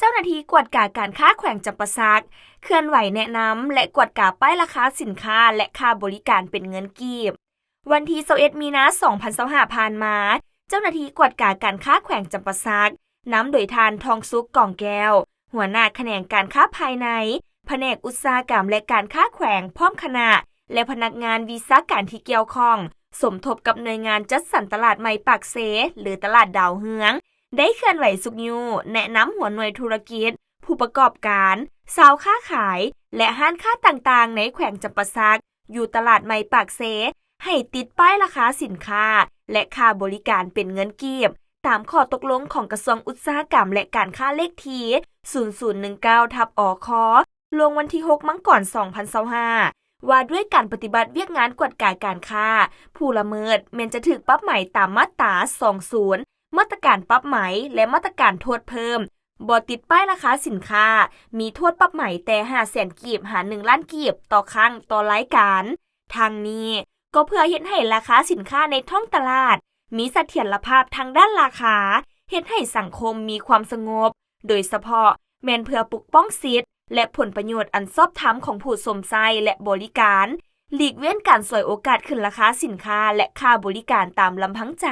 จ้าหน้าที่กวดกาการค้าแขวงจำปาสักเคลื่อนไหวแนะนำและกวดกาป้ายราคาสินค้าและค่าบริการเป็นเงินกีบวันที่21มีนาคม2025ผ่านมาเจ้าหน้าที่กวดกาการค้าแขวงจำปาสักนำโดยทานทองสุกกล่องแก้วหัวหน้าแขนงการค้าภายในแผนกอุตสาหกรรมและการค้าแขวงพร้อมคณะและพนักงานวิชาการที่เกี่ยวข้องสมทบกับหน่วยงานจัดสรรตลาดใหม่ปากเซหรือตลาดดาวเฮืองได้เคลื่อนไหวสุกยูแนะนำหัวหน่วยธุรกิจผู้ประกอบการสาวค้าขายและห้านค้าต่างๆในแขวงจำปาสักอยู่ตลาดใหม่ปากเซให้ติดป้ายราคาสินค้าและค่าบริการเป็นเงินกีบตามข้อตกลงของกระทรวงอุตสาหกรรมและการค้าเลขที่0019/อคลงวันที่6 มกราคม 2025ว่าด้วยการปฏิบัติเวียกงานกวดกาการค้าผู้ละเมิดแม้นจะถูกปรับใหม่ตามมาตรา20มาตรการปรับใหม่และมาตรการโทษเพิ่มบ่ติดป้ายราคาสินค้ามีโทษปรับใหม่แต่ 500,000 กีบหา 1 ล้านกีบต่อครั้งต่อรายการทางนี้ก็เพื่อเฮ็ดให้ราคาสินค้าในท้องตลาดมีเสถียรภาพทางด้านราคาเฮ็ดให้สังคมมีความสงบโดยเฉพาะแม่นเพื่อปกป้องสิทธิและผลประโยชน์อันชอบธรรมของผู้สวมใส่และบริการหลีกเว้นการสวยโอกาสขึ้นราคาสินค้าและค่าบริการตามลำพังใจ